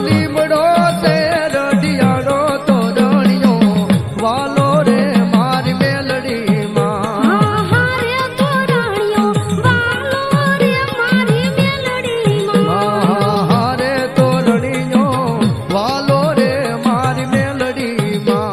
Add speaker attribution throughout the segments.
Speaker 1: લીમડો છે રઢિયાળો તો રણિયો વાલો રે મારી મેલડીમાં.
Speaker 2: હારે તો રણિયો વાલો રે મારી મેલડીમાં.
Speaker 1: હારે તો રણિયો વાલો રે મારી મેલડીમાં.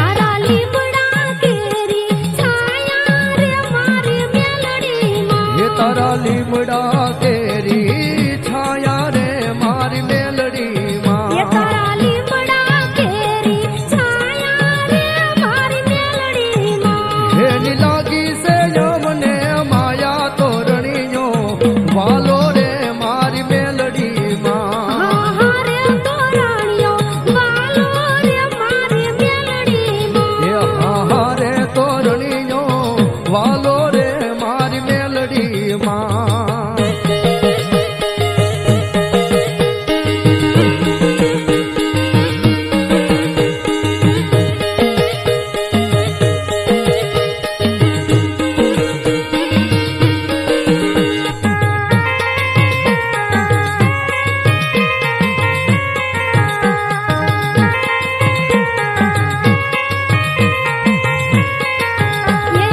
Speaker 2: તારા લીમડા કેરી છાયા રે મારી મેલડીમાં.
Speaker 1: એ તારા લીમડા કેરી છાયા રે મારી મેલડીમાં.
Speaker 2: એ તારા લીમડા કેરી છાયા રે મારી મેલડીમાં.
Speaker 1: એની લાગી છે યમને માયા તો રણિયો વાલો રે મારી મેલડીમાં.
Speaker 2: હારે તો રણિયો વાલો રે મારી મેલડીમાં.
Speaker 1: એ હારે તો રણિયો વાલો રે મારી મેલડીમાં.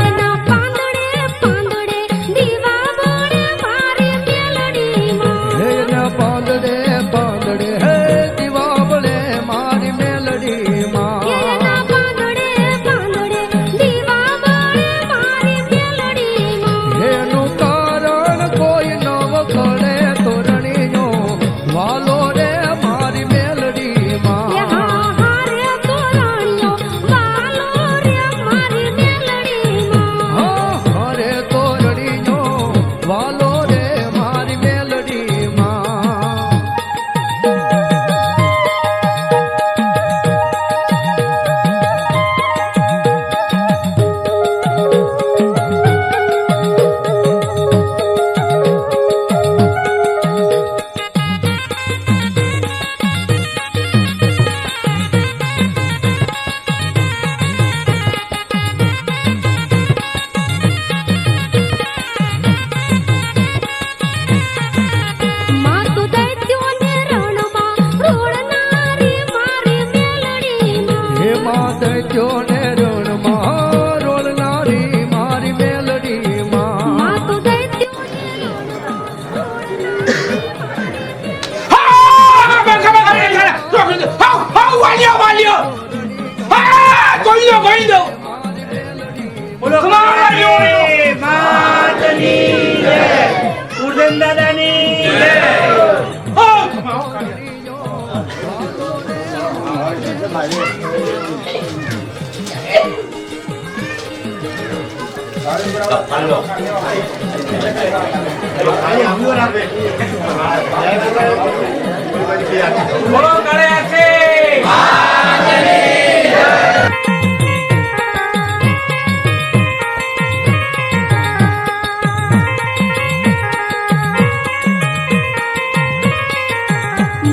Speaker 2: એના પાંદડે પાંદડે દીવા બોળે મારી મેલડીમાં.
Speaker 1: એના પાંદડે પાંદડે હે દિવાવળે મારી મેલડીમાં.
Speaker 2: એના પાંદડે પાંદડે દીવા બોળે મારી મેલડીમાં.
Speaker 1: એનું કારણ કોઈ ન વખણે તો રણિયો વાલો રે મારી મેલડીમાં.
Speaker 2: હારે તો રણિયો વાલો રે મારી મેલડીમાં.
Speaker 1: હારે તો રણિયો વાલો રે મારી મેલડીમાં.
Speaker 2: માતું દૈત્યોને રણમાં રોળનારી મારી મેલડીમાં.
Speaker 1: હે માધ્યોને રણમાં રોલનારી મારી મેલડીમાં.
Speaker 2: માતું દૈત્યોને રણમાં
Speaker 3: બોલો કરે છે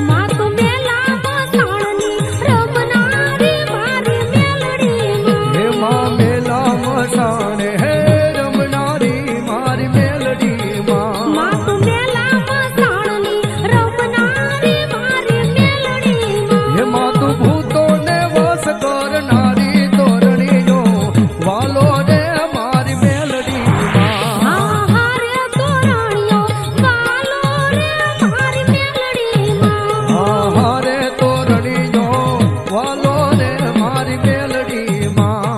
Speaker 2: માતું મેલામાં સાણની રમનારી મારી મેલડીમાં.
Speaker 1: હે મા મેલા મસાણે હે રમનારી મારી મેલડીમાં.
Speaker 2: માતું મેલામાં સાણની રમનારી મારી મેલડીમાં.
Speaker 1: હે માતું ભૂતોને વશ કરનારી તો રણિયો વાલો રે મારી મેલડીમાં.
Speaker 2: હારે તો રણિયો વાલો રે મારી મેલડીમાં.
Speaker 1: હારે તો રણિયો વાલો રે મારી મેલડીમાં.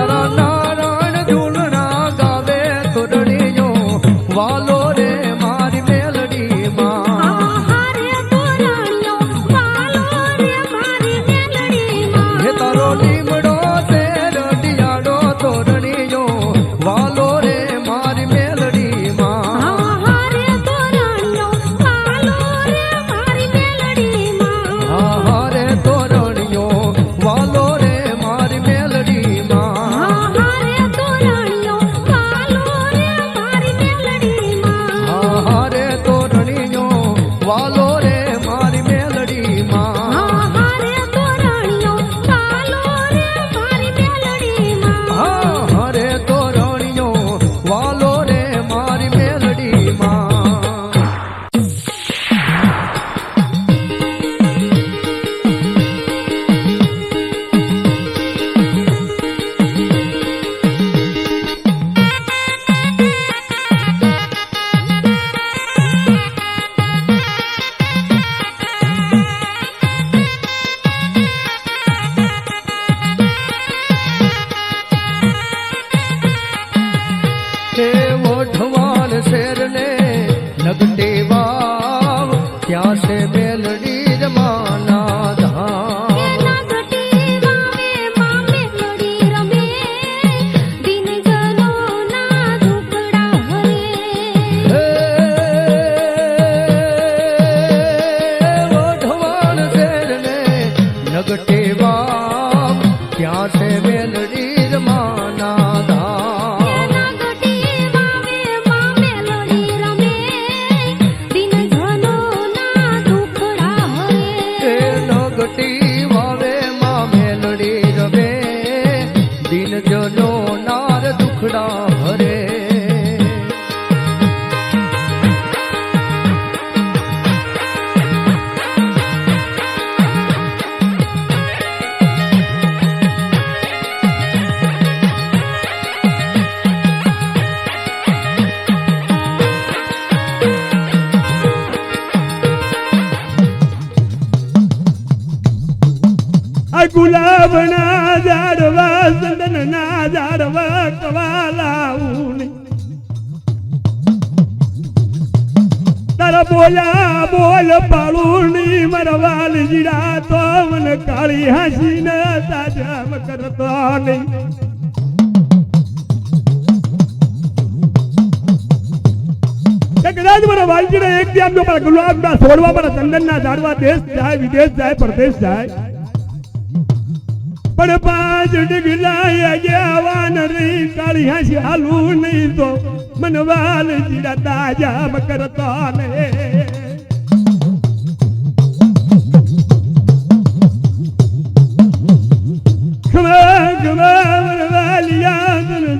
Speaker 1: તારા નારાયણ ઝૂલણા ગાવે તોરણીઓ વાલો રે મારી મેલડી માં
Speaker 2: હારે તોરણીઓ વાલો રે મારી મેલડી માં
Speaker 1: હે તારો લીમડો છે રડિયાડો તોરણીઓ વાલો રે મારી મેલડી માં
Speaker 2: હારે તોરણીઓ વાલો રે મારી મેલડી માં
Speaker 1: હારે તોરણીઓ વાલો રે મારી મેલડી માં
Speaker 2: હારે તોરણીઓ વાલો રે મારી મેલડી માં
Speaker 1: હારે તોરણીઓ વાલો રે મારી મેલડી માં
Speaker 2: હારે તોરણીઓ વાલો રે મારી મેલડી માં
Speaker 1: હારે તોરણીઓ વાલો રે મારી મેલડી માં તે ઓઠવાણ શેરને નગટે વાવ ત્યાં છે મેલડી રમાના ધામ
Speaker 2: નગટી વાવે માં મેલડી રમે દિન જનો ના દુખડા હરે
Speaker 1: ઓઠવાણ શેરને નગટે વાવ ત્યાં છે મેલડી રમાના ધામ
Speaker 2: નગટી વાવે માં મેલડી રમે દિન જનો ના દુખડા હરે
Speaker 1: એ નગટી વાવે માં મેલડી રમે દિન જનો નાર દુખડા ભરે
Speaker 4: આ ગુલાબના ઝાડવા ચંદનના ઝાડવા કવાલાવું નહીં. તારા બોલ્યા બોલ પાળું નહીં મારા વાલ જીડા તો મને કાળી હાસીને તાજામ કરતો નહીં. કદાચ મારા વાલજીને એક દી આપજો મારા ગુલાબના છોડવા મારા ચંદનના ઝાડવા દેશ જાય વિદેશ જાય પરદેશ જાય પણ 5 ડિગલા જવાન રહી કાળી હાસી હાલું નહીં તો મને વાલ જીડા તાજા કરતો ને ખમા ખમા વાલિયા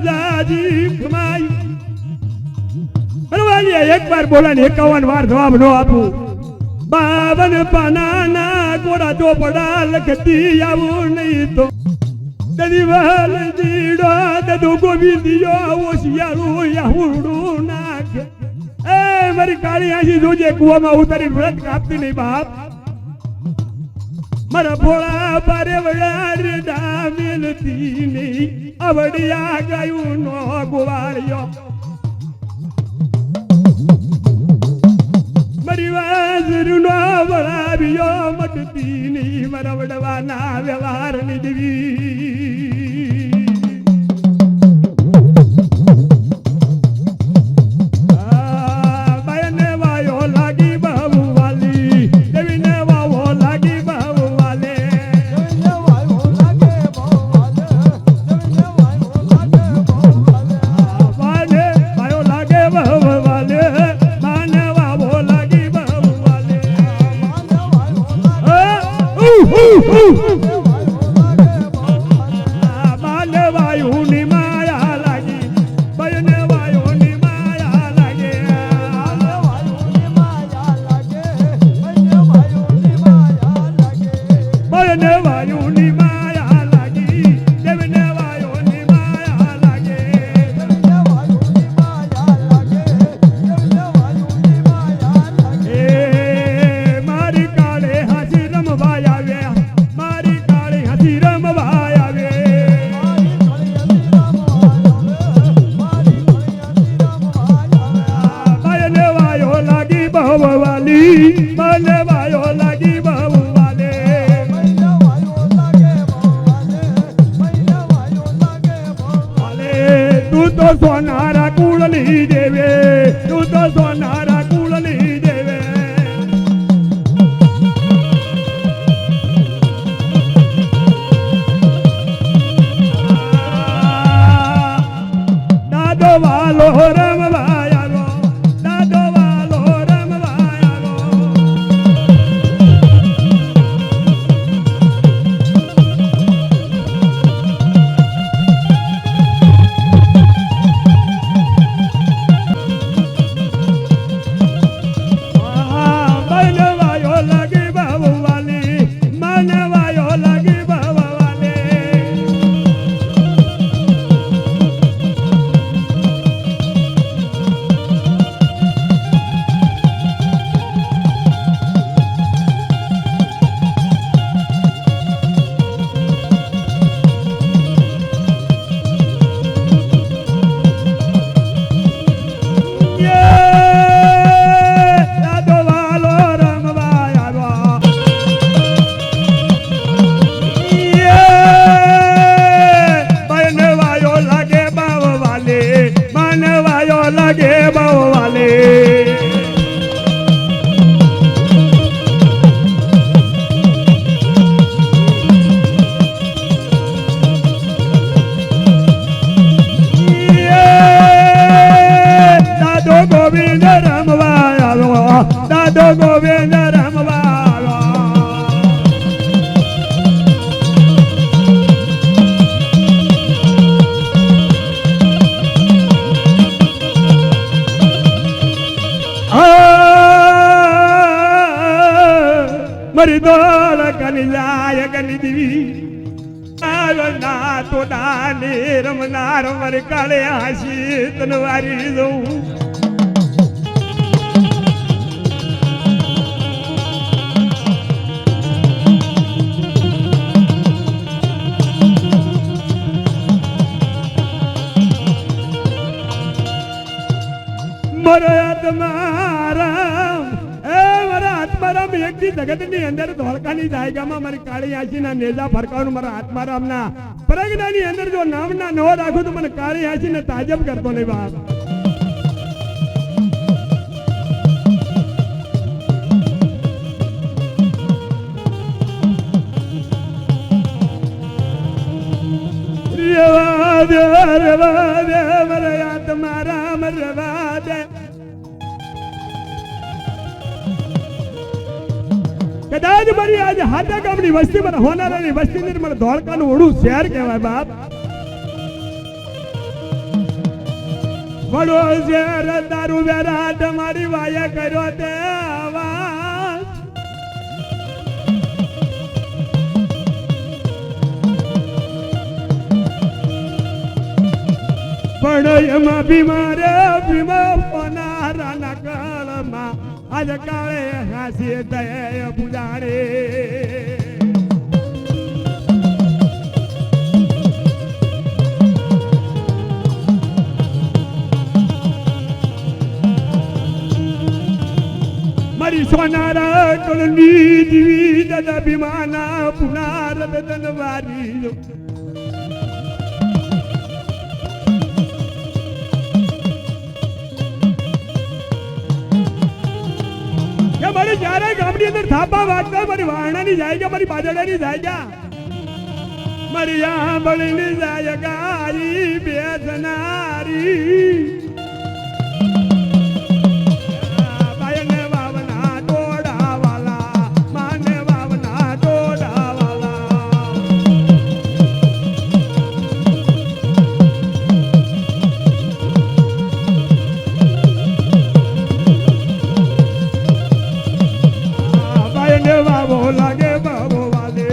Speaker 4: જાજી ખમાઈ વાલિયા એક વાર બોલાને 51 વાર જવાબ ન આપું 52 પાનાના ગોળા ચોપડા લખતી આવું નહીં તો દરીવાલ જીડો દદો ગોવિંદિયો ઓશિયાળું યાહુડું નાખે એ મારી કાળી આંસી જોજે કુવામાં ઉતારી વ્રત કાપતી નહીં બાપ મારા ભોળા બારે વડારે દામેલતી નહીં આવડિયા ગાયું નો ગોવાળિયો મારી વાજરનો વળાવ્યો મટતી નહીં મારા વડવાના વ્યવહારની દેવી બાયને વાયો લાગી બહુ વાલી દેવીને વાવો લાગી બહુ વાલે બાયને વાયો લાગે બહુ વાલે બાને વાવો લાગી બહુ વાલે સોનારા કુળની દેવે તું તો સોનારા કુળની દેવે દાદો વાલો રમવા આવ્યો દાદો વાલો રમવા આવ્યો માનવાયો લાગે બાવવાલી માનવાયો લાગે બાવવાલી દાદો વાલો રમવા આવ્યો માનવાયો લાગે બાવવાલી માનવાયો લાગે બાવવાલી દાદો ગોવિંદ રમવા આવ્યો દાદો ગોવિંદ રમવા આવ્યો મારી દોડ કની જાય કની દીવી ના તો ડાલે રમનાર મારી કાળે હાસી તનવારી દઉં મારા આત્મારામ મારા આત્મારામ એકથી જગતની અંદર ધોળકાની જાયગામાં મારી કાળી આંશીના નેજા ફરકાવનું મારા આત્મારામના પ્રજ્ઞાની અંદર જો નામના ન રાખું તો મને કાળી આંશીને તાજબ કરતો નહીં બાપ રવા દે મારા આત્મારામ રવા દે કદાચ મારી આજે હાથા ગામની વસ્તી મને હોનારાની વસ્તી ની મને ધોળકાનું ઓળું શહેર કહેવાય બાપ વડો શહેર તારું વેરાટ મારી વાયા કર્યો તે આવાજ પણ એમાં ભીમા પોનારાના કાળમાં આજ કાળે હાસી દયા પૂજાડે મારી સોનારા કળની દીવી દાદા ભીમાના પુનાર તનવારી મારી જ્યારે ગામની અંદર થાપા વાગતા મારી વારણાની જાય મારી બાજડાની જાય મારી આંબળીની જાય ગારી બેસનારી બાયને વાવના ટોડાવાલા માને વાવના ટોડાવાલા માને વાવો લાગે બાબો વાલે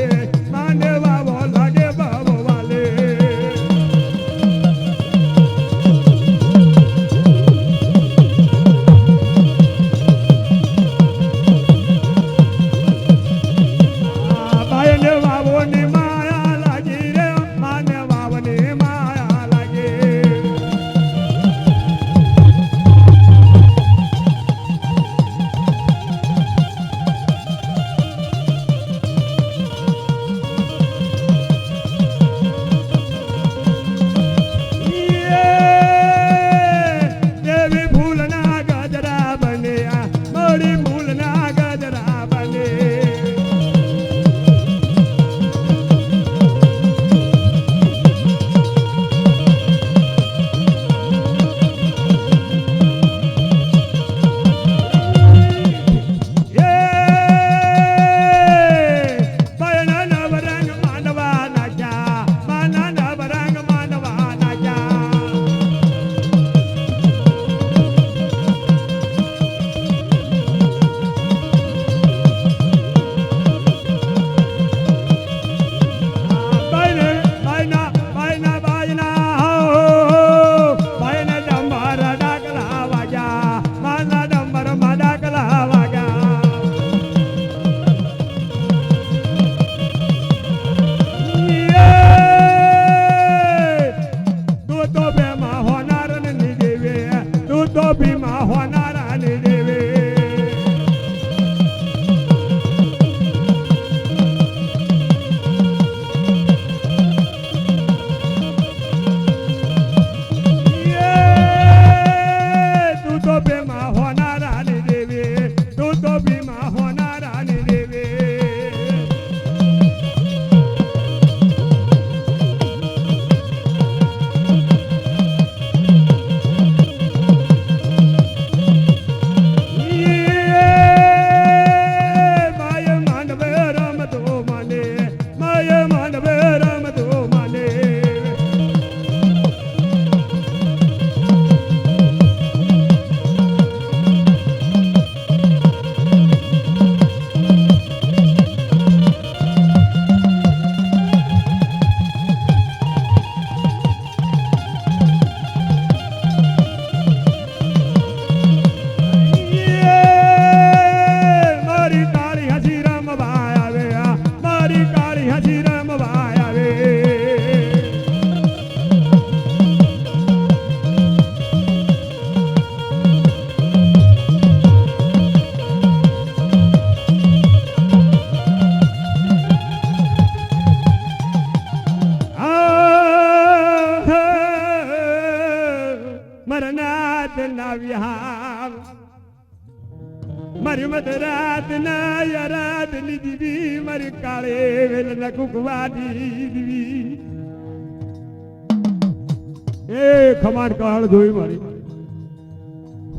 Speaker 4: માને વાવો લાગે બાબો વાલે મરનાથ ના વિહાર મારી મધરાત ના યરાત ની દીવી મારી કાળે વેલ ના કુકવાડી દીવી એ ખમાડ કહળ જોઈ મારી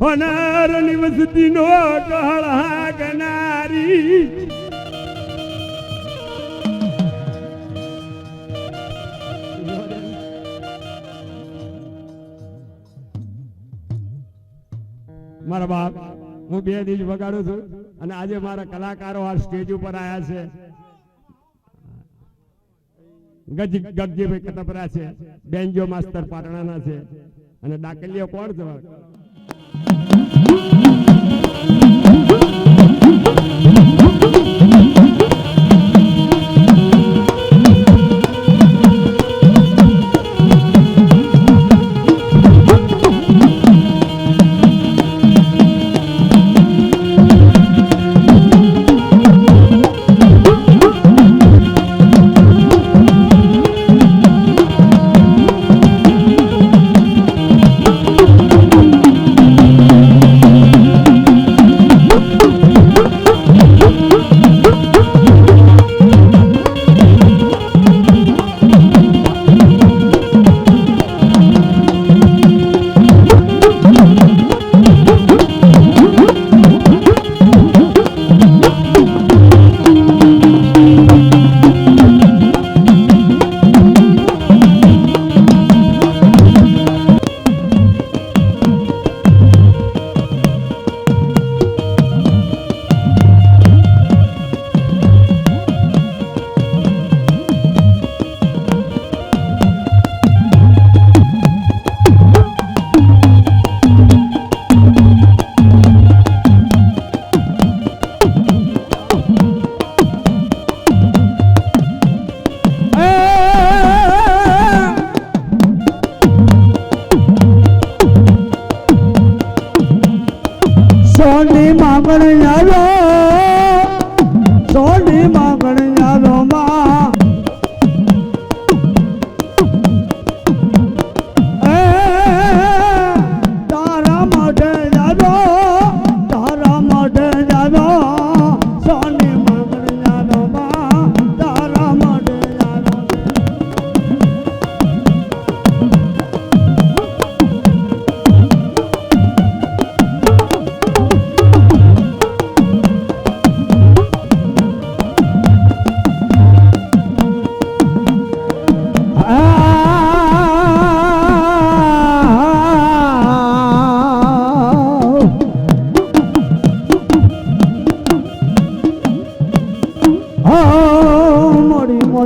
Speaker 4: હોનાર ની વસતી નો કહળ હાગનારી મારા બાપ હું 2 દિવસ વગાડું છું અને આજે મારા કલાકારો આ સ્ટેજ ઉપર આયા છે ગગજીભાઈ કટપરા છે બેન્જો માસ્તર પાટણાના છે અને ડાકલીઓ કોણ છે સોની માંગણ આવો સોની માંગણ આવો માં તારા માટે જાદો સોની માંગણ આવો માં તારા માટે જાદો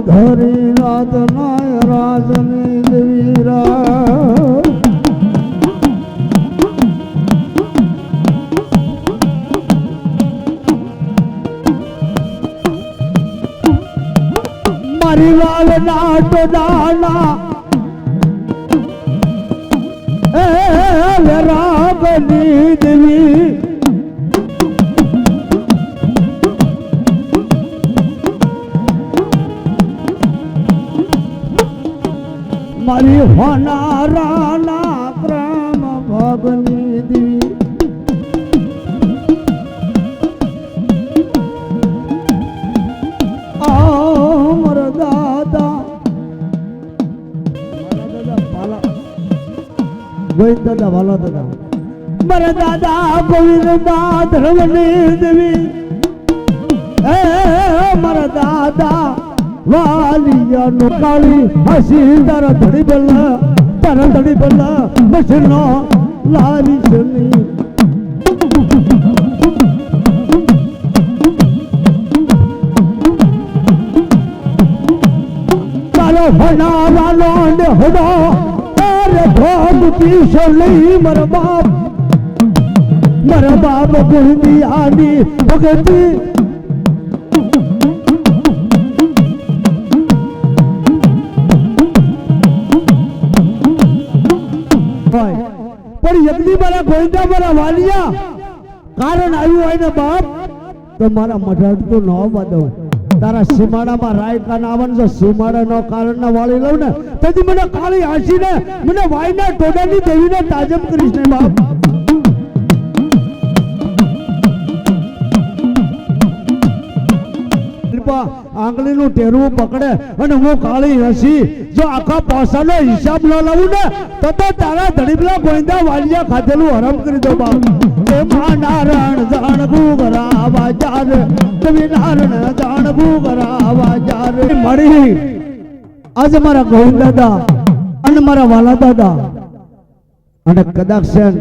Speaker 4: ધરી રાત નાય રાજની દેવીરા મારી લાલ નાટ દાના એ રાગની દેવી મારી હોનારાના પ્રેમ ભગની દેવી અમર દાદા ગોવિંદ દાદા વાલા દાદા મારા દાદા ગોવિંદ દાદા ધર્મની દેવી હે મારા દાદા વાલિયા નો કાળી હસી તારા ધડી બલ્લા મશનો લાવી સની તારો ભણાવાનો ને હડો તારે ભોગ પીશો લઈ મારા બાપ ગુંદી આની ભગતી પણ યજ્ઞી મારા ગોવિંદા મારા વાલિયા કારણ આવ્યું હોય ને બાપ તો મારા મઢાડ તો ન આવવા દઉં
Speaker 5: તારા સીમાડામાં રાયકા ના આવન જો સીમાડા નો કારણ ના વાળી લઉં ને તેથી મને કાળી હાંસીને મને વાયના ટોડાની દેવીને તાજમ કરીશ ને બાપ. આંગળીનું ટેરવું પકડે અને હું કાળી હસી જો આખા પાસાનો હિસાબ ન લાવું ને તો તારા ધડીપલા ગોવિંદા વાલિયા ખાધેલું હરામ કરી દો બાપ. નારાયણ જાણ ગુગરા બાજાર કવિ નારાયણ જાણ ગુગરા બાજાર મળી આજે મારા ગોવિંદ દાદા અને મારા વાલા દાદા અને કદાચ સેન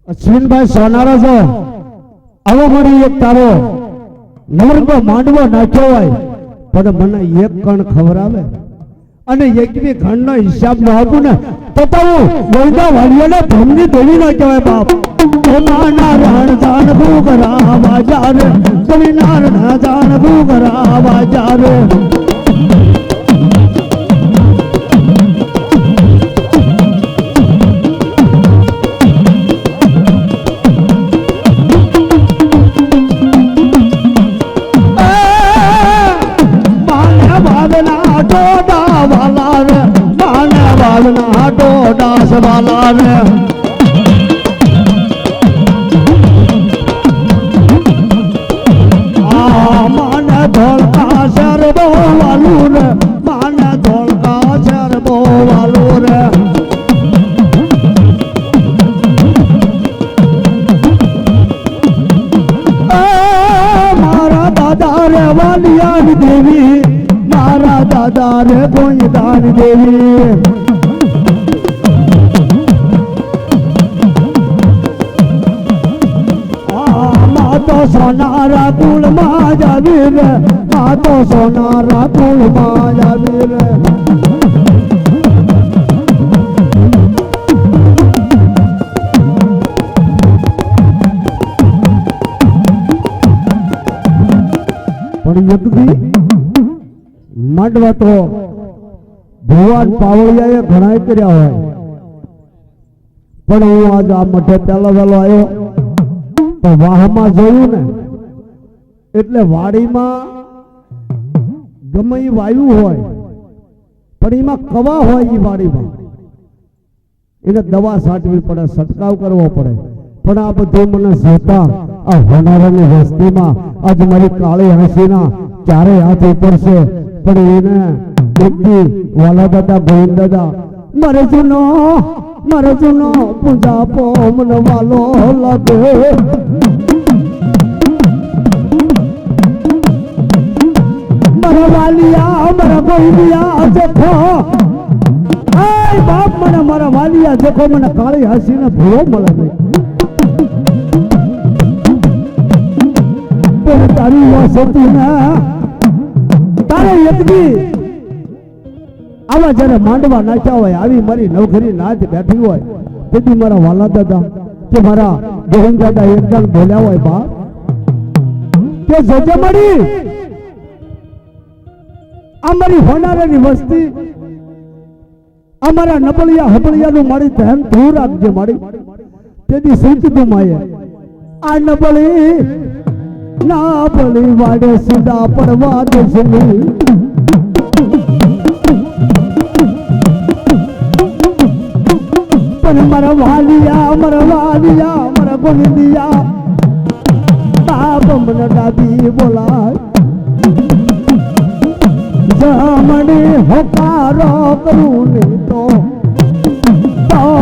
Speaker 5: અશ્વિનભાઈ સોનારા છો આવો મારી એક તારો નવરંગો માંડવો નાખ્યો હોય પણ મને એક કણ ખવડાવે અને એક બી ખંડનો હિસાબ ન આપું ને તો હું ગોવિંદા વાળીઓને ભૂમની દેવી ન કહેવાય બાપ. નારાયણ જાણ ગુગરા બાજાર કવિ નારાયણ જાણ ગુગરા બાજાર દેવી મારા દાદા રે ગોવિંદાની દેવી તો સોનારા કુળ માં જાવી રે તો સોનારા કુળ માં જાવી રે પણ યજ્ઞ માંડવા તો ભગવાન પાવળિયાએ ઘણા કર્યા હોય પણ હું આજ આ મઠે પહેલો વહેલો આવ્યો તો વાહમાં જોયું ને એટલે વાડીમાં ગમે એ વાયુ હોય પણ એમાં કવા હોય એ વાડીમાં એને દવા છાંટવી પડે છંટકાવ કરવો પડે પણ આ બધું મને જોતા આ હોનારાની વસ્તીમાં આજ મારી કાળી હસીના ચારે હાથ ઉપર છે પણ એને દેખી વાલા દાદા ગોવિંદ દાદા મારે જૂનો પૂજા પોમન વાલો લાગે મારા વાલિયા મારા ગોવિંદિયા દેખો આય બાપ મને મારા વાલિયા દેખો મને કાળી હસીને ભૂલો મળે નહીં તારી વાસતી ના તારે યજ્ઞ આવા જયારે માંડવા નાખ્યા હોય આવી મારી નવખરી નાચ બેઠી હોય તેથી મારા વાલા દાદા કે મારા ગોવિંદ દાદા એકદમ બોલ્યા હોય બાપ કે જોજે મળી અમારી હોનારાની વસ્તી અમારા નબળિયા હબળિયાનું મારી ધ્યાન તું રાખજે મારી તેથી શું કીધું માએ આ નબળી વાડે સીધા પડવા દેશે પણ મારા વાલિયા મારા ગોવિંદિયા બાપ મને દાદી બોલાય જમણે હોકારો કરું ને તો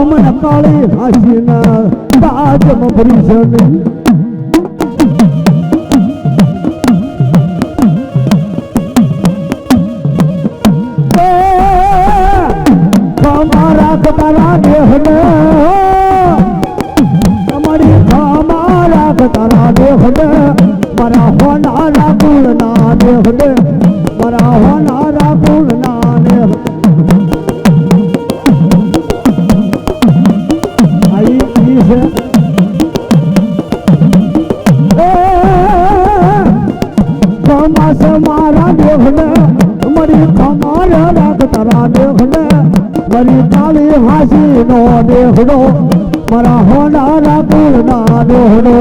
Speaker 5: મને કાળી હાસીના બાજમ ભરી છે તારા દેહને તમારી મારા તારા દેહને મારા હોનારા કુળના દેહને મારા હોનારા કુળના દેહ આઈ છે કમાસ મારા દેહને મારી કમારા રાખ તારા દેહને મારી કાળી હાસી નો દેહડો મારા હોનારા કુળના દેહડો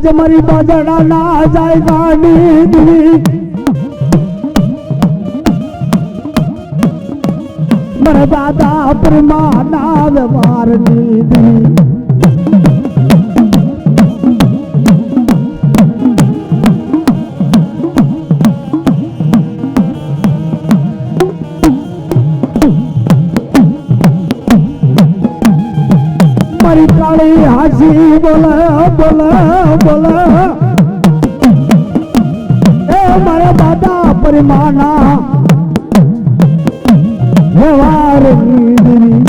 Speaker 5: આજ મારી બાજડા ના જાય ગાની દીવી મારા દાદા પરમા ના વ્યવહારની દીવી મારી કાળી હાસી બોલે બોલે બોલે એ મારા દાદા પરિમાના વ્યવહારની દેવી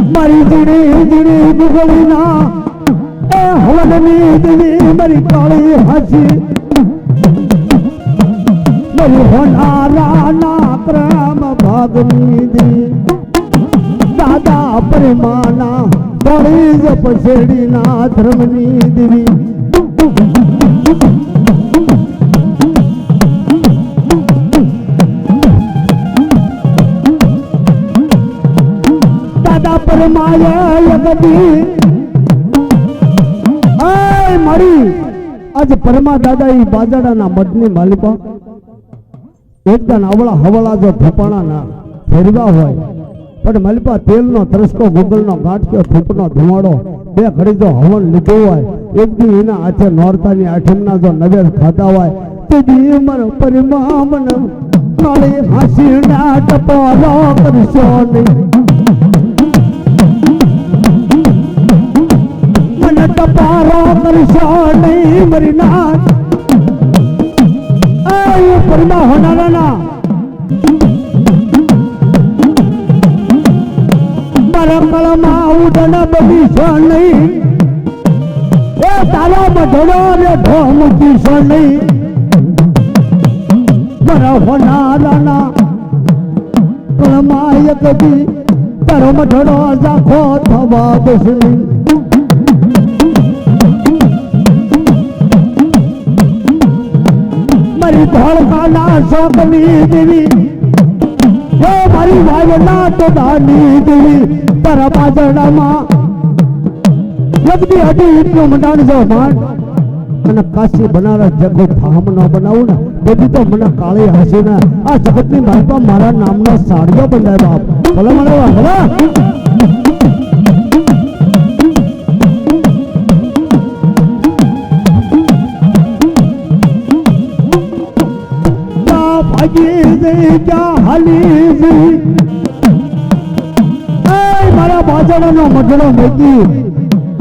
Speaker 5: મારી જીણી જીણી ગુગળીના એ હવનની દેવી મારી કાળી હાસી હોનારા પ્રેમ ભાગની દી દાદા પરમાના બળી જ પછેડીના ધર્મની દેવી દાદા પરમાયા યગદી મારી આજ પરમા દાદા ઈ બાજાડાના મઠની માલિકા એકદમ અવળા હવળા જો ધપાણા ના ફેરવા હોય પણ મલપા તેલનો તરસકો ગુગલનો ગાંઠિયો ધૂપનો ધુમાડો બે ઘડી જો હવન લીધો હોય એક દી એના હાથે નોરતાની આઠમના જો નવેર ખાતા હોય તે દી મર પરિમામન કાળી હાસીના ટપોરો કરશો નહીં મને ટપારો કરશો નહીં મરી નાથ પરમા હોનારાના મારા કળમાં ઉડન બની છે નહીં એ તારા મઢડો ને ઢોમ મૂકી નહીં મારા હોનારાના કળમાં એક દી તારો મઢડો ઝાખો થવા દેશ નહીં મારી ધોળકાના શોકની દેવી હે મારી વાયના તો દાની દેવી તારા બાજડામાં જગદી હતી એટલું મંડાણ જો માન અને કાશી બનારસ જગો ધામ ન બનાવું ને બધી તો મને કાળી હાસી ને આ જગતની માલપા મારા નામનો સાડિયો બંધાય બાપ ભલે મને ભલે મારા બાજડાનો મઢડો મૂકી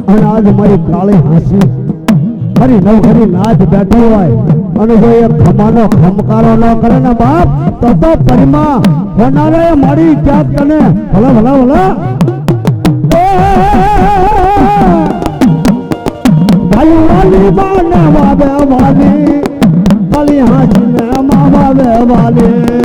Speaker 5: અને આજ મારી કાળી હાસી ફરી નવઘરી નાચ બેઠો હોય અને જો એ ખમાનો ખમકારો ન કરે ને બાપ તો પરિમા હોનારે મારી ક્યાંક તને ભલે ભલે ભલે ભાઈ વાલી બાને વાવે વાલી કાળી હાસી ને વાવે વાલી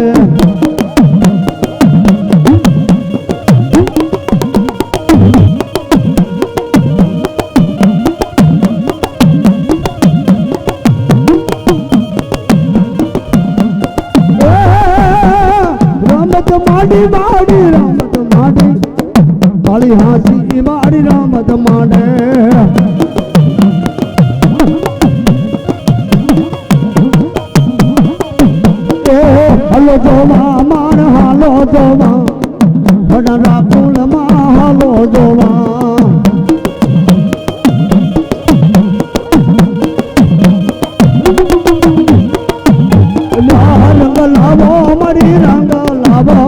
Speaker 5: માડી માડી રામત માડી કાળી હાસી માડી રામત માડે હલો જોવા માણ હાલો જોવા વડા ફૂલમાં હાલો જોવા રંગ લાવો મરી રંગ લાવો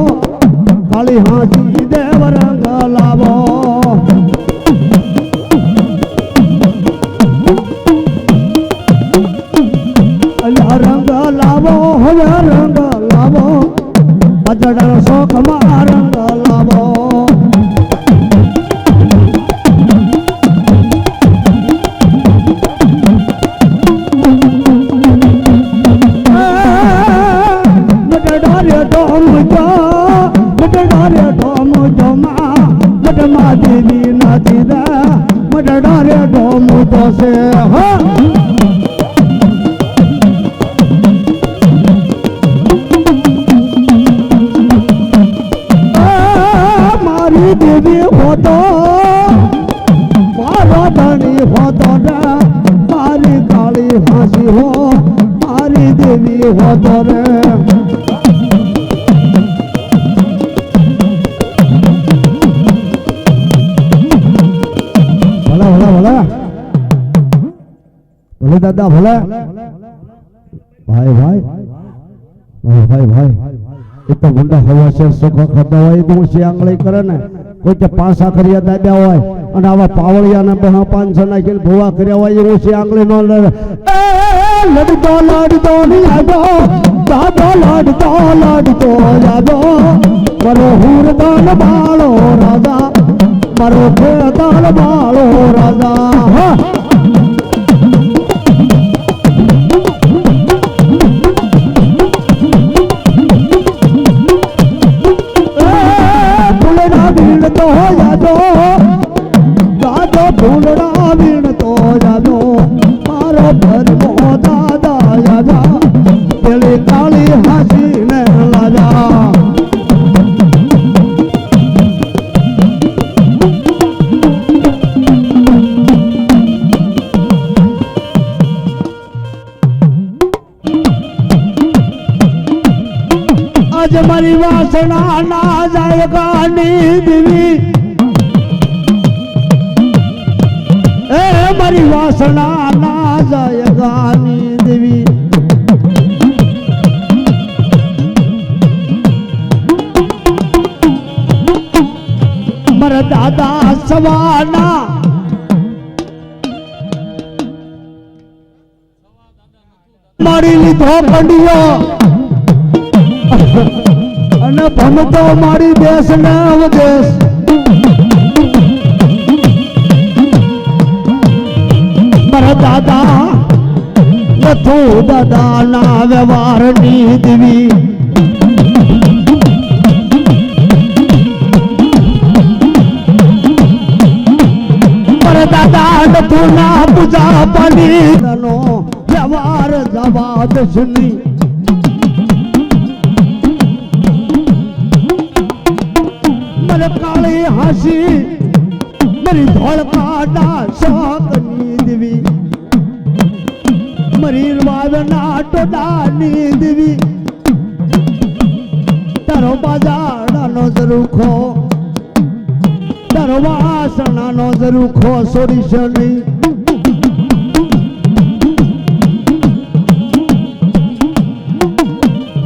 Speaker 5: કાળી હાસી દેવ રંગ લાવો રંગ લાવો હવે રંગ લાવો બજડા શોખમાં રંગ લાવો દેવી નથી મડડારે ઢોમ તો છે દેવી હોતો મારો ધણી હોતો રે મારી કાળી હાસી હો મારી દેવી હોતો રે ભલે ભલે ભલે ભલે દાદા ભલે ભાઈ ભાઈ ભાઈ ભાઈ એ તો ગુંડા હવા છે સુખો ખાતા હોય તો હું આંગળી કરે ને કોઈ કે પાંચ આખરિયા દાબ્યા હોય અને આવા પાવળિયા ને 500 નાખીને ભૂવા કર્યા હોય એવું છે આંગળી નો લડતો નહીં આવ્યો દાદો લડતો આવ્યો મારો હુરદાન બાળો રાજા મારો ખેદાન બાળો રાજા તો જાજો દાદો ભૂલડા વીણ તો જાજો મારો ભરમો દાદા જાજા પેલી કાળી હાસી ને લાજા આજ મારી વાસણા ના જાય ગાની દેવી એ મારી વાસણા ના જાય ગાની દેવી મારા દાદા સવાના મારી લીધો કંડિયો અને ભમતો મારી દેશ ને અવદેશ મારા દાદા નથું દાદા ના વ્યવહાર ની દેવી મારા દાદા નથું ના પૂજા પાડી નો વ્યવહાર જવા દશની કાળી હાસી મારી ધોળકાના શોકની દેવી મારી વાવના ટોડાની દેવી તારો બાજાડાનો ઝરૂખો તારો વાસણાનો ઝરૂખો સોરીશ નહીં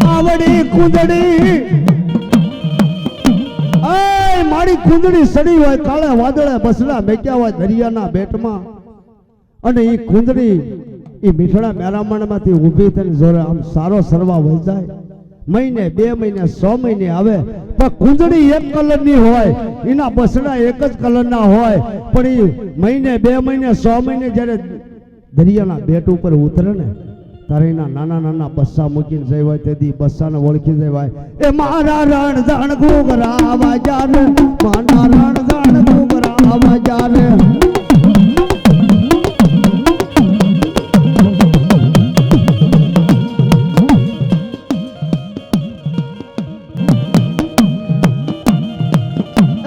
Speaker 5: આવડી કુંદડી મારી કુંદડી સડી હોય કાળા વાદળે બસલા મેક્યા હોય દરિયાના બેટમાં અને એ કુંદડી એ મીઠડા મેરામણમાંથી ઊભી થઈને જોરે આમ સારો સરવા વહી જાય મહિને 2 મહિને 100 મહિને આવે પણ કુંદડી એક કલરની હોય એના બસડા એક જ કલરના હોય પણ એ મહિને 2 મહિને 100 મહિને જ્યારે દરિયાના બેટ ઉપર ઉતરે ને તારે એના નાના નાના બસ્સા મૂકીને જઈ હોય તેથી બસ્સાને ઓળખી જવાય એ મારા રણઝણ ઘૂઘરા વાજાર મારા રણઝણ ઘૂઘરા વાજાર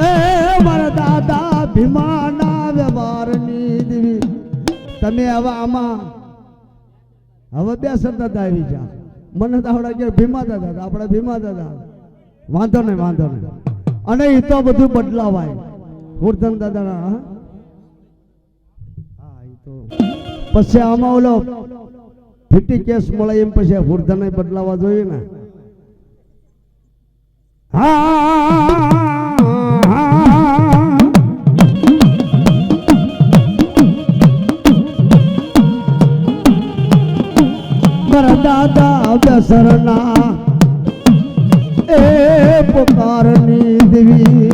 Speaker 5: એ મારા દાદા ભીમાના વ્યવહારની દેવી તમે હવે આમાં હવે 2 શબ્દ આવી જા મને તો આવડા કે ભીમા દાદા આપણે ભીમા દાદા વાંધો નહીં અને એ તો બધું બદલાવાય હુરધન દાદા હા એ તો પછી આમાં ઓલો 50 કેસ મળે એમ પછી હુરધન બદલાવા જોઈએ ને દાદા દશરના એ પુકારની દેવી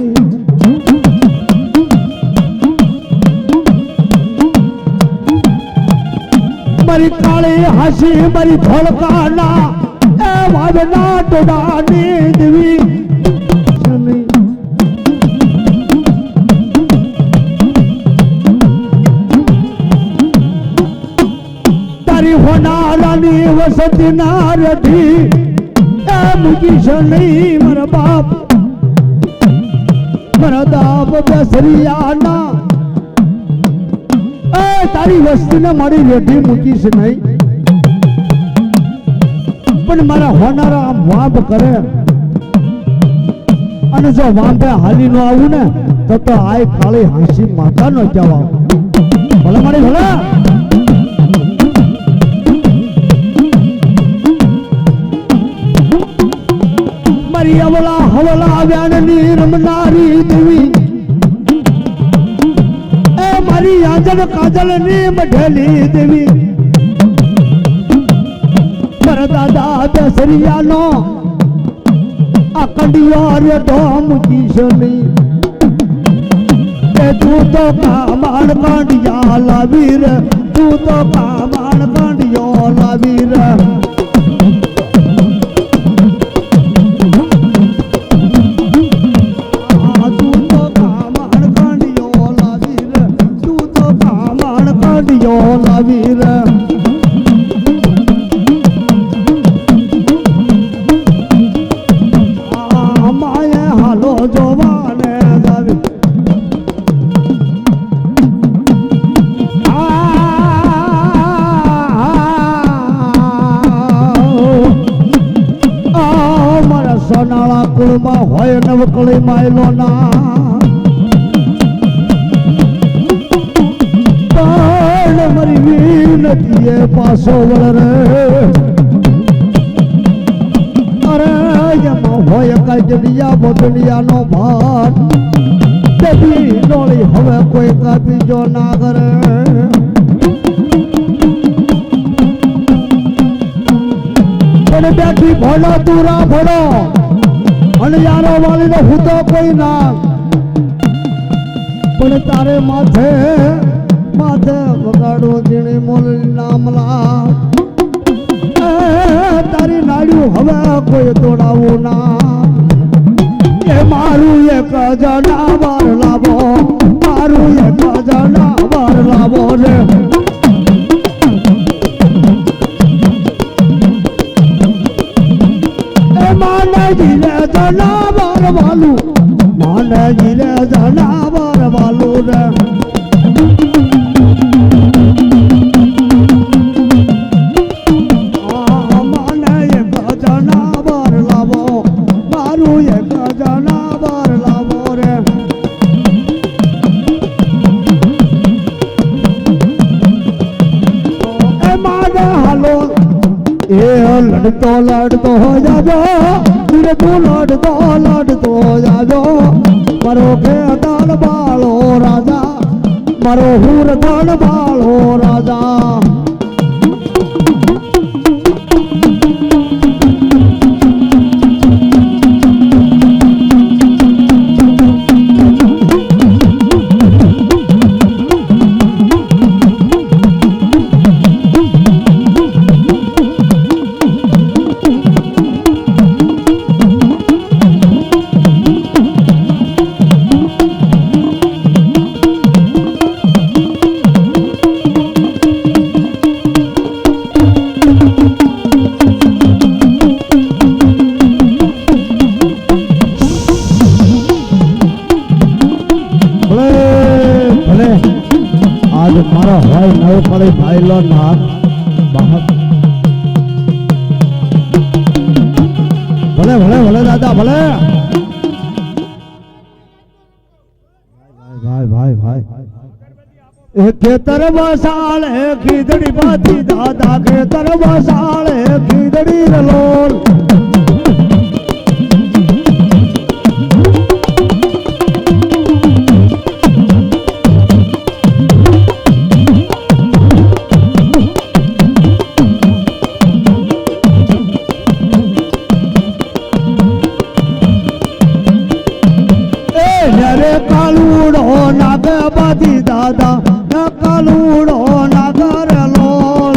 Speaker 5: મારી કાળી હાસી મારી ધોળકાના એ વાદના ટોડાની દેવી હોનારાની વસતી ના રઢી એ મુજી છે નહીં મારા બાપ મરદાબ બેસરિયાના એ તારી વસ્તીને મારી રેઢી મૂકીશ નહીં, પણ મારા હોનારા આમ વાંપ કરે અને જો વાંપે હાલી નો આવું ને તો આય ખાલી હાંસી માતા નો જવાબ ભલે મારી ભલે મારી અવલા હવલા વ્યાનની રમનારી દેવી એ મારી આંજલ કાજલ ની મઢેલી દેવી મારા દાદા બેસરિયાનો આ કંડિયો રે ઢોમ કિશની એ તું તો કામાળ કંડિયા લાવી રે, તું તો કામાળ કંડિયો લાવી રે લાવી રે માએ હાલો જોવાને જાવી મારા સોનાળા કુળમાં હોય નવકળી માયલો ના મારી વિનતીએ પાછો વળ રે અરે એમાં હોય કાજડિયા બોટડિયાનો ભાર દેવી ડોળી હવે કોઈ કાપી જો ના કરે પણ બેઠી ભોળો તુરા ભોળો અને યારો વાળીનો હું તો કોઈ ના પણ તારે માથે માથે વગાડો જીણી મોલ નામલા તારી નાડ્યું હવે કોઈ તોડાવું ના એ મારું એક જનાવર લાવો, મારું એક જનાવર લાવો રે એ માનજી રે જનાવર વાલું, માનજી રે જનાવર વાલું રે लड़तो लड़तो हो जाजो धीरे तू लड़तो जाजो मरो के दान बालो राजा, मरो हूर दान बालो राजा मारा भाई नव पड़े भाई लो नाथ बाहर भले भले भले दादा भले भाई भाई भाई खेतर बसाल खीदड़ी बाती दादा खेतर बसाल खीदड़ी रलोल कालूड़ो नाग बादी दादा कालूड़ो नागर लोल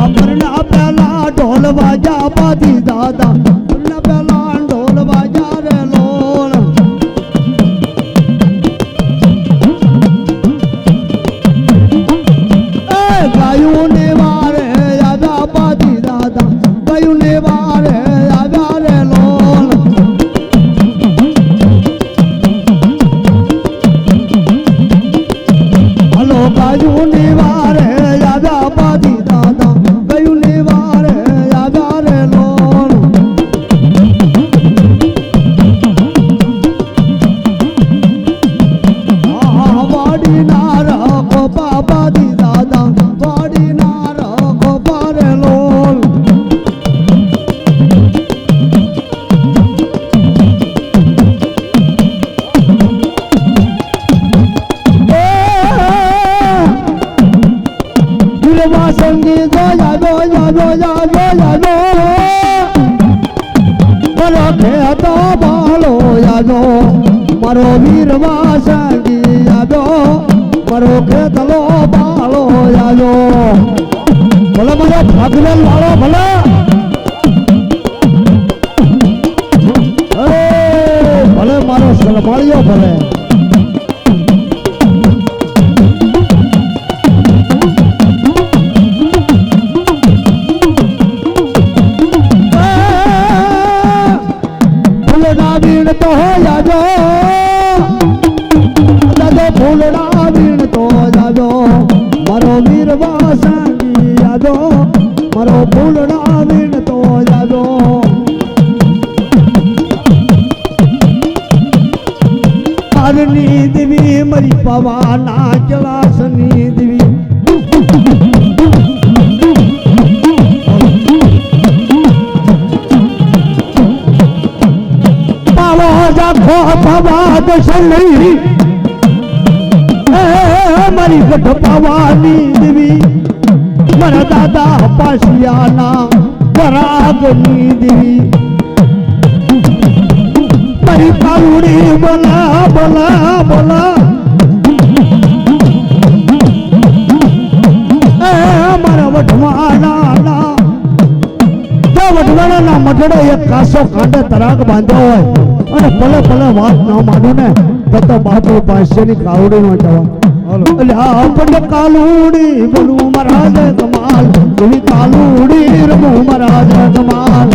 Speaker 5: अपना पहला ढोल बाजा बादी दादा अपना पहला ढोल बाजा रे लोल गायू ने वारे यादा बादी दादा गायू જાજો જાજો જાજો મારો ખેતો બાળો જાજો મારો વીર વાસંગી જાજો મારો ખેતલો બાળો જાજો ભલે મારો ભાગવેલ વાળો ભલે ભલે મારો સલમાળિયો ભલે ફૂલના વીણ તો જાજો દાદો ફૂલના વીણ તો જાજો મારો વીર વાસંગી જાજો મારો ફૂલના વીણ તો જાજો ની દેવી મરી પવાના કલાસની દેવી પાવો જાખો પવા દશલી મરી ગઢ પવાની દેવી મારા દાદા પાસિયાના પરાગની દેવી મારી પાલુડી બોલા બોલા બોલા મારા વઢવાના વઢવાના મઢડે એક કાસો કાંડે તરાગ બાંધ્યો હોય અને ભલે ભલે વાત ના માનું ને તો બાપુ પાસેની કાવડી નો જવા એટલે આપણે કાલુડી બોલું મહારાજ કમાલ એવી કાલુડી રમું મહારાજ કમાલ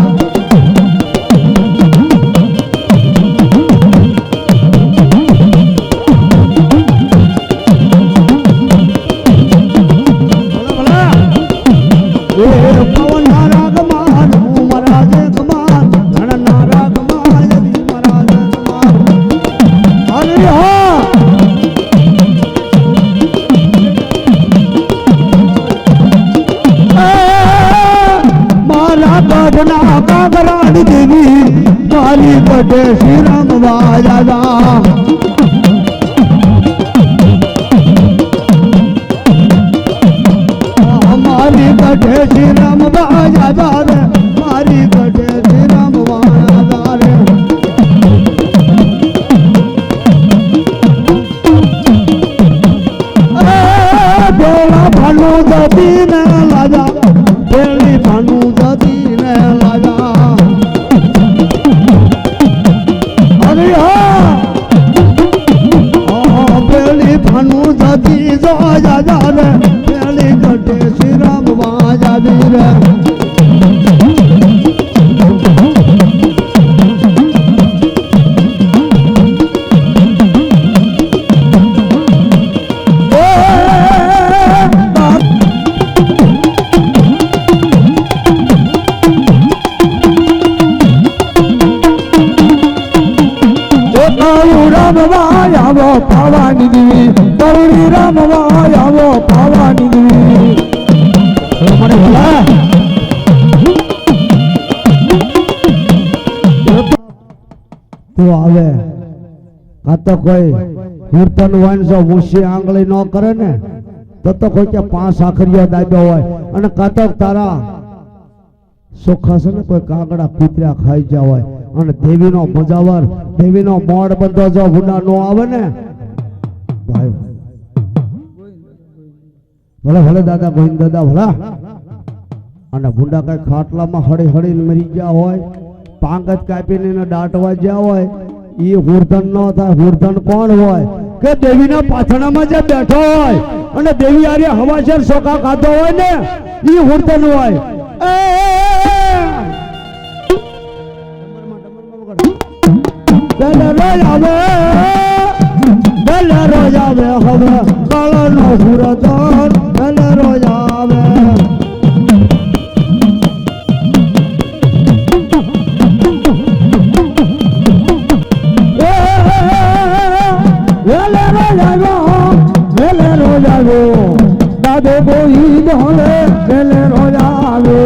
Speaker 5: દેવી મારી કટે શ્રી રામ વાજા મારી કટે શ્રી રામ વાજા રે મારી કટે શ્રી રામ વાજા રે બેલા ભાનુ જતી ને લાજા બેલી ભાનુ જતી ને લાજા પેલી ભાનુ જતી જો જા રે પેલી કટે શ્રી રામ વાજા રે રામવાયાવો પાવાની દેવી તરુણી રામવાયાવો પાવાની દેવી મને ભલા તો આવે આ તો કોઈ કીર્તન વંશો મુશી આંગળી ન કરે ને તો કોઈ કે 5 આખરીઓ દાબ્યો હોય અને કાતક તારા સોખા છે ને કોઈ કાગડા કૂતરા ખાઈ ગયા હોય અને દેવીનો મજાવર દેવીનો મોડ બંધો જો ભૂંડા નો આવે ને ભાઈ ભલે ભલે દાદા ગોવિંદ દાદા ભલા અને ભૂંડા કઈ ખાટલામાં હળી હળી મરી ગયા હોય પાંગત કાપીને દાટવા ગયા હોય એ હુરધન નો થાય હુરધન કોણ હોય કે દેવીના પાછળમાં જે બેઠો હોય અને દેવી આરે હવાશેર સોખા ખાતો હોય ને એ હુરધન હોય રોજ આવે હવે કાળનો હુરધન રોજ આવે દાદો બોઈ દોલે વેલે રોજ આવે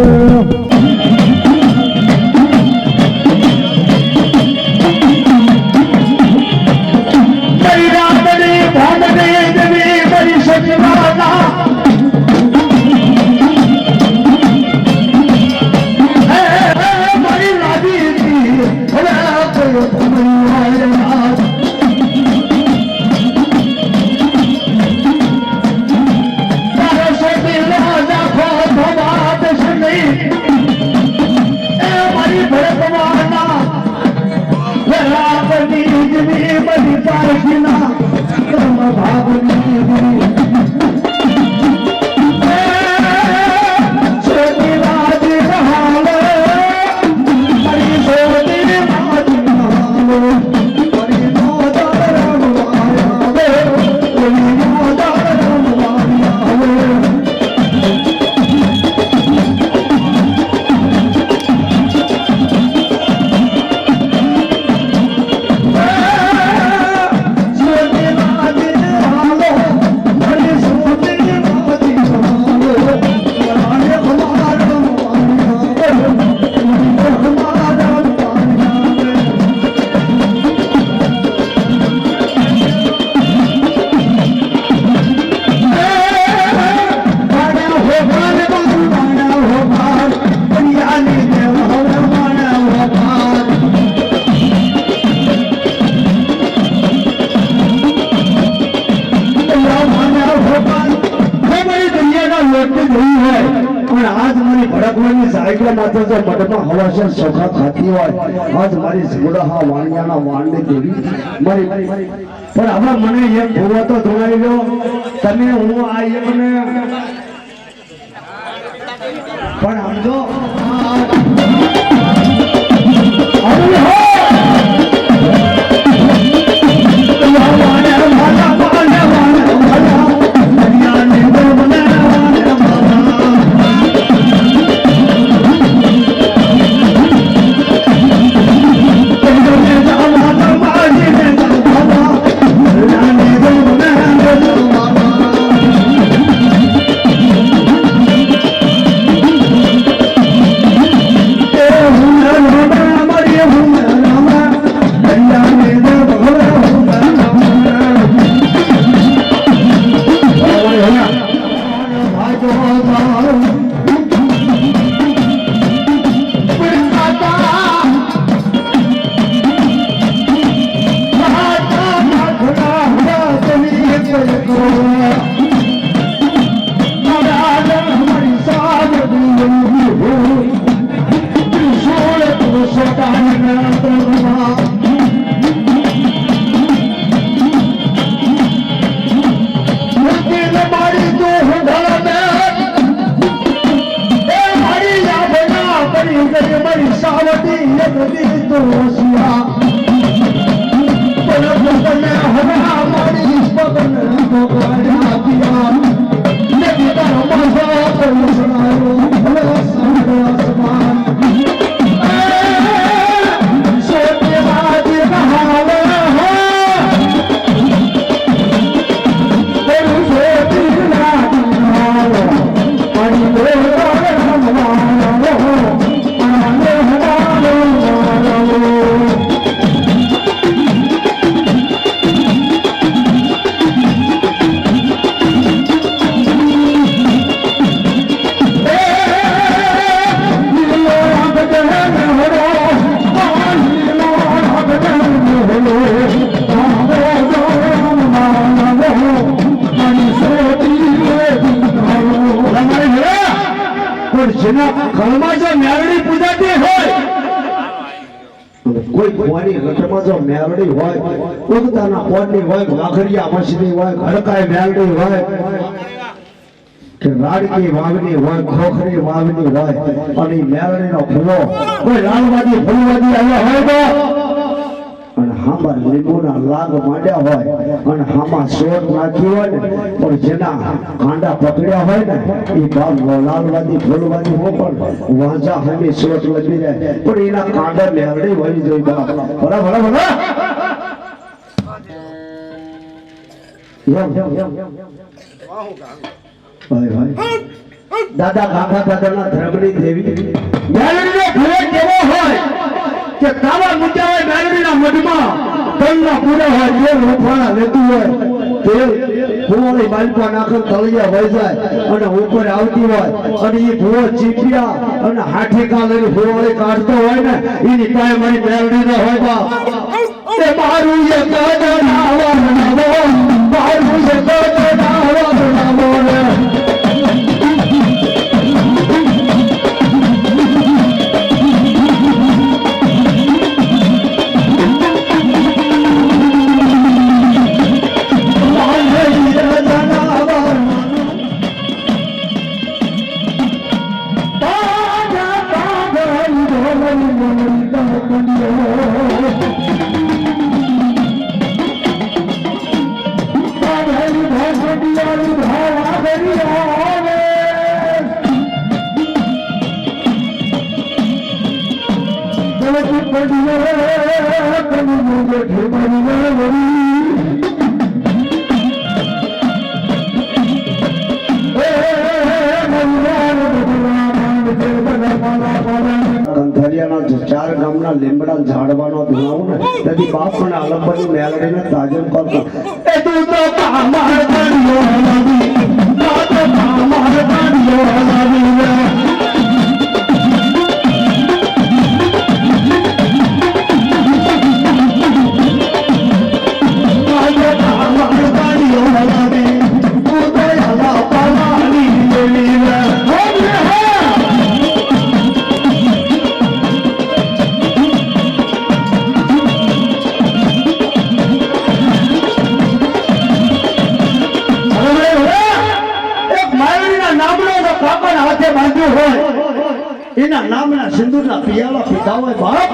Speaker 5: રાડકી વાવની હોય, ખોખરી વાવની હોય અને મેલડીનો ફૂલો કોઈ લાલવાદી ફૂલવાદી આવ્યા હોય તો અને હામાં લીંબુના લાગ માંડ્યા હોય અને હામાં સોટ નાખી હોય ને પણ જેના કાંડા પકડ્યા હોય ને એ ભાવ લાલવાદી ફૂલવાદી હો પણ વાંચા હામી સોટ લગી જાય પણ એના કાંડા મેલડી વળી જોઈ બાપ બરાબર દાદા કાકા દાદાના ધર્મની દેવી મેલડીનો ભૂલો કેવો હોય કે કાવા મૂક્યા હોય મેલડીના મઢમાં તલના પૂરા હોય જે રૂપાણા લેતું હોય તેલ ફુવાળી બાલપા નાખે તળિયા વહી જાય અને ઉપર આવતી હોય અને એ ભૂવો ચીપિયા અને હાથી કા લઈને ફુવાળી કાઢતો હોય ને એની પાસે મારી મેળડી ન હોય બાપ એ મારું એ ગજનાવા બનાવો મારું એ ગજનાવા બનાવો રે ચાર ગામના લીમડા ઝાડવાનો ધુણાવું ને તેથી બાપ પણ આલંબની મેલડીને તાજમ કરતો એ તું તો પામાર પાડ્યો હલાવી તો પામાર પાડ્યો હલાવી એના નામના સિંદૂરના પિયાલા પીતા હોય બાપ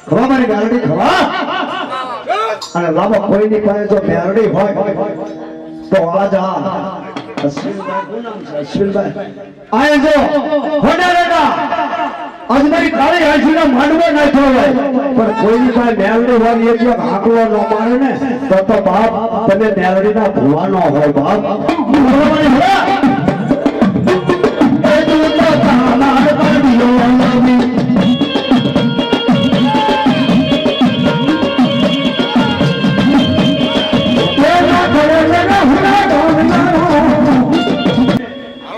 Speaker 5: ખવા મારી મેલડી ખવા અને લાવો કોઈની પાસે જો મેલડી હોય તો આજ અશ્વિનભાઈ શું નામ છે અશ્વિનભાઈ આય જો હોડારેડા આજ મારી કાળી હાંસીના માંડવો નાખ્યો હોય પણ કોઈની પાસે મેલડી હોય એક એક હાકલો ન મારે ને તો બાપ તમે મેલડીના ભુવાનો હોય બાપ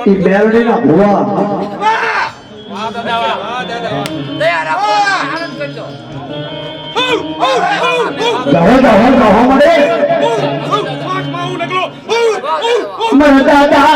Speaker 5: મેલડીના ભુવા દાદા